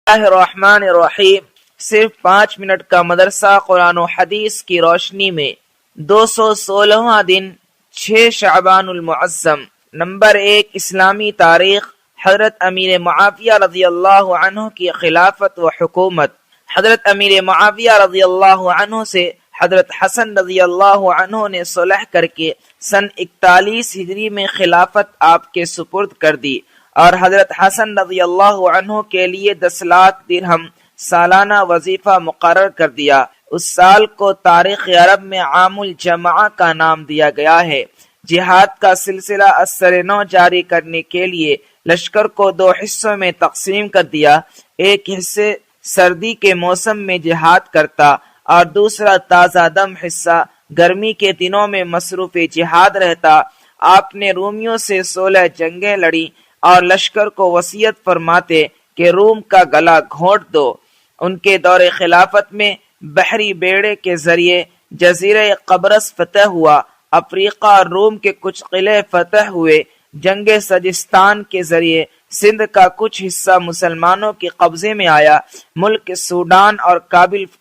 الرحمن الرحیم۔ صرف 5 منٹ کا مدرسہ قرآن و حدیث کی روشنی میں 216واں دن 6 شعبان المعظم۔ نمبر 1، اسلامی تاریخ۔ حضرت امیر معاویہ رضی اللہ عنہ کی خلافت و حکومت۔ حضرت امیر معاویہ رضی اللہ عنہ سے حضرت حسن رضی اللہ عنہ نے صلح کر کے سن 41 ہجری میں خلافت آپ کے سپرد کر دی، اور حضرت حسن رضی اللہ عنہ کے لیے 10 لاکھ درہم سالانہ وظیفہ مقرر کر دیا۔ اس سال کو تاریخ عرب میں عام الجمعہ کا نام دیا گیا ہے۔ جہاد کا سلسلہ اثر نو جاری کرنے کے لیے لشکر کو 2 حصوں میں تقسیم کر دیا۔ ایک حصے سردی کے موسم میں جہاد کرتا اور دوسرا تازہ دم حصہ گرمی کے دنوں میں مصروف جہاد رہتا۔ آپ نے رومیوں سے 16 جنگیں لڑی اور لشکر کو وصیت فرماتے کہ روم کا گلا گھونٹ دو۔ ان کے دور خلافت میں بحری بیڑے کے ذریعے جزیرہ قبرص فتح ہوا، افریقہ اور روم کے کچھ قلعے فتح ہوئے، جنگ سجستان کے ذریعے سندھ کا کچھ حصہ مسلمانوں کے قبضے میں آیا، ملک سوڈان اور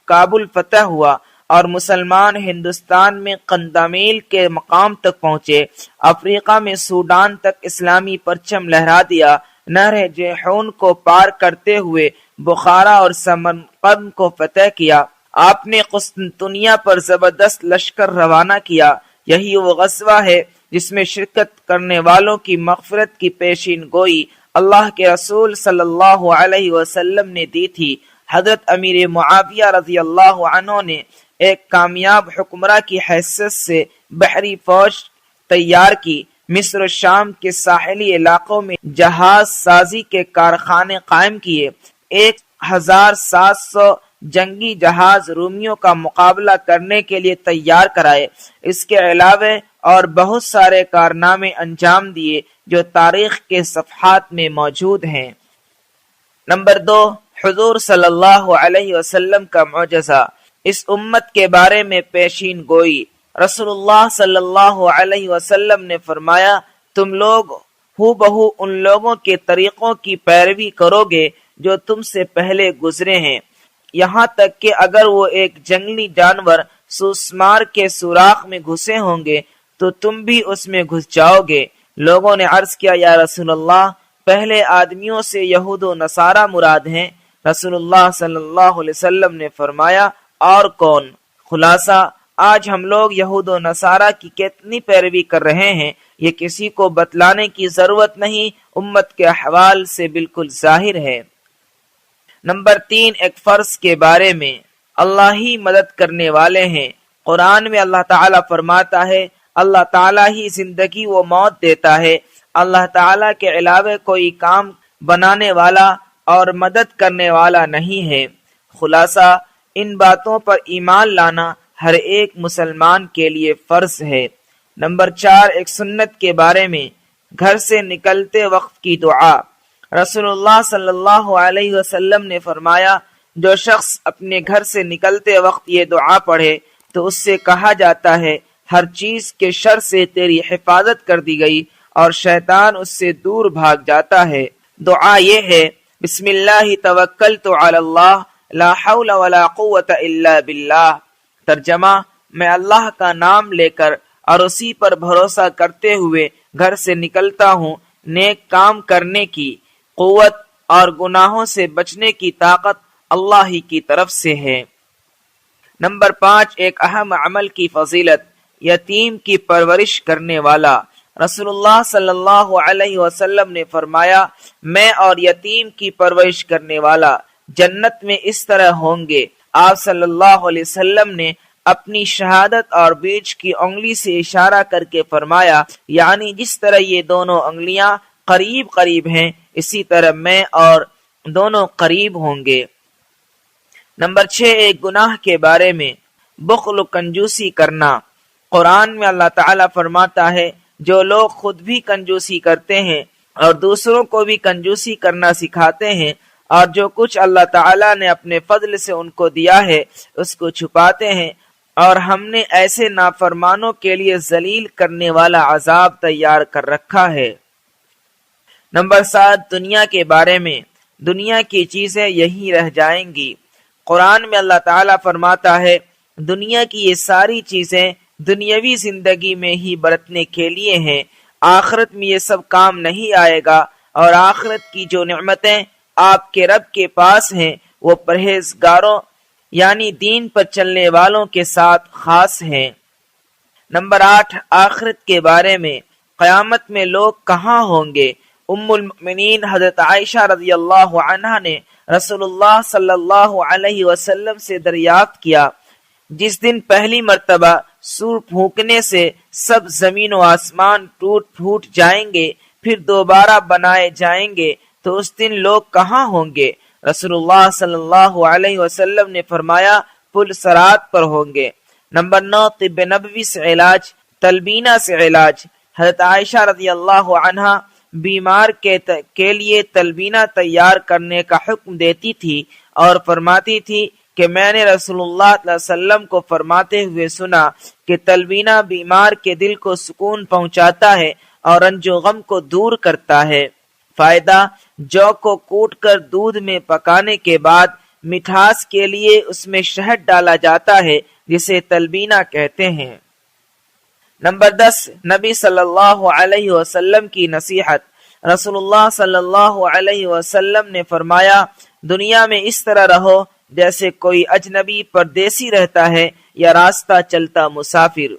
کابل فتح ہوا اور مسلمان ہندوستان میں قندمیل کے مقام تک پہنچے۔ افریقہ میں سوڈان تک اسلامی پرچم لہرا دیا۔ نہر جیحون کو پار کرتے ہوئے بخارا اور سمرقند کو فتح کیا۔ آپ نے قسطنطنیہ پر زبردست لشکر روانہ کیا۔ یہی وہ غزوہ ہے جس میں شرکت کرنے والوں کی مغفرت کی پیشین گوئی اللہ کے رسول صلی اللہ علیہ وسلم نے دی تھی۔ حضرت امیر معاویہ رضی اللہ عنہ نے ایک کامیاب حکمراں کی حیثیت سے بحری فوج تیار کی، مصر و شام کے ساحلی علاقوں میں جہاز سازی کے کارخانے قائم کیے، 1700 جنگی جہاز رومیوں کا مقابلہ کرنے کے لیے تیار کرائے۔ اس کے علاوہ اور بہت سارے کارنامے انجام دیے جو تاریخ کے صفحات میں موجود ہیں۔ نمبر 2، حضور صلی اللہ علیہ وسلم کا معجزہ۔ اس امت کے بارے میں پیشین گوئی۔ رسول اللہ صلی اللہ علیہ وسلم نے فرمایا، تم لوگ ہو بہو ان لوگوں کے طریقوں کی پیروی کرو گے جو تم سے پہلے گزرے ہیں، یہاں تک کہ اگر وہ ایک جنگلی جانور سوسمار کے سوراخ میں گھسے ہوں گے تو تم بھی اس میں گھس جاؤ گے۔ لوگوں نے عرض کیا، یا رسول اللہ، پہلے آدمیوں سے یہود و نصارہ مراد ہیں؟ رسول اللہ صلی اللہ علیہ وسلم نے فرمایا، اور کون؟ خلاصہ، آج ہم لوگ یہود و نصارہ کی کتنی پیروی کر رہے ہیں یہ کسی کو بتلانے کی ضرورت نہیں، امت کے احوال سے بالکل ظاہر ہے۔ نمبر 3، ایک فرض کے بارے میں۔ اللہ ہی مدد کرنے والے ہیں۔ قرآن میں اللہ تعالیٰ فرماتا ہے، اللہ تعالیٰ ہی زندگی و موت دیتا ہے، اللہ تعالیٰ کے علاوہ کوئی کام بنانے والا اور مدد کرنے والا نہیں ہے۔ خلاصہ، ان باتوں پر ایمان لانا ہر ایک مسلمان کے لیے فرض ہے۔ نمبر 4، ایک سنت کے بارے میں۔ گھر سے نکلتے وقت کی دعا۔ رسول اللہ صلی اللہ علیہ وسلم نے فرمایا، جو شخص اپنے گھر سے نکلتے وقت یہ دعا پڑھے تو اس سے کہا جاتا ہے ہر چیز کے شر سے تیری حفاظت کر دی گئی اور شیطان اس سے دور بھاگ جاتا ہے۔ دعا یہ ہے، بسم اللہ توکلت علی اللہ لا حول ولا قوت الا باللہ۔ ترجمہ، میں اللہ کا نام لے کر اور اسی پر بھروسہ کرتے ہوئے گھر سے نکلتا ہوں، نیک کام کرنے کی قوت اور گناہوں سے بچنے کی طاقت اللہ ہی کی طرف سے ہے۔ نمبر 5، ایک اہم عمل کی فضیلت۔ یتیم کی پرورش کرنے والا۔ رسول اللہ صلی اللہ علیہ وسلم نے فرمایا، میں اور یتیم کی پرورش کرنے والا جنت میں اس طرح ہوں گے۔ آپ صلی اللہ علیہ وسلم نے اپنی شہادت اور بیچ کی انگلی سے اشارہ کر کے فرمایا، یعنی جس طرح یہ دونوں انگلیاں قریب قریب ہیں اسی طرح میں اور دونوں قریب ہوں گے۔ نمبر 6، ایک گناہ کے بارے میں۔ بخل و کنجوسی کرنا۔ قرآن میں اللہ تعالیٰ فرماتا ہے، جو لوگ خود بھی کنجوسی کرتے ہیں اور دوسروں کو بھی کنجوسی کرنا سکھاتے ہیں اور جو کچھ اللہ تعالیٰ نے اپنے فضل سے ان کو دیا ہے اس کو چھپاتے ہیں، اور ہم نے ایسے نافرمانوں کے لیے ذلیل کرنے والا عذاب تیار کر رکھا ہے۔ نمبر 7، دنیا کے بارے میں۔ دنیا کی چیزیں یہیں رہ جائیں گی۔ قرآن میں اللہ تعالیٰ فرماتا ہے دنیا کی یہ ساری چیزیں دنیاوی زندگی میں ہی برتنے کے لیے ہیں، آخرت میں یہ سب کام نہیں آئے گا، اور آخرت کی جو نعمتیں آپ کے رب کے پاس ہیں وہ پرہیزگاروں یعنی دین پر چلنے والوں کے ساتھ خاص ہیں۔ نمبر 8، آخرت کے بارے میں، قیامت میں لوگ کہاں ہوں گے؟ ام المؤمنین حضرت عائشہ رضی اللہ عنہا نے رسول اللہ صلی اللہ علیہ وسلم سے دریافت کیا جس دن پہلی مرتبہ سور پھونکنے سے سب زمین و آسمان ٹوٹ پھوٹ جائیں گے پھر دوبارہ بنائے جائیں گے تو اس دن لوگ کہاں ہوں گے؟ رسول اللہ صلی اللہ علیہ وسلم نے فرمایا پل صراط پر ہوں گے۔ نمبر 9، طب نبوی سے علاج، تلبینہ سے علاج۔ حضرت عائشہ رضی اللہ عنہا بیمار کے لیے تلبینہ تیار کرنے کا حکم دیتی تھی اور فرماتی تھی کہ میں نے رسول اللہ صلی اللہ علیہ وسلم کو فرماتے ہوئے سنا کہ تلبینہ بیمار کے دل کو سکون پہنچاتا ہے اور رنج و غم کو دور کرتا ہے۔ فائدہ، جو کو کوٹ کر دودھ میں پکانے کے بعد مٹھاس کے لیے اس میں شہد ڈالا جاتا ہے جسے تلبینہ کہتے ہیں۔ نمبر 10، نبی صلی اللہ علیہ وسلم کی نصیحت۔ رسول اللہ صلی اللہ علیہ وسلم نے فرمایا دنیا میں اس طرح رہو جیسے کوئی اجنبی پردیسی رہتا ہے یا راستہ چلتا مسافر۔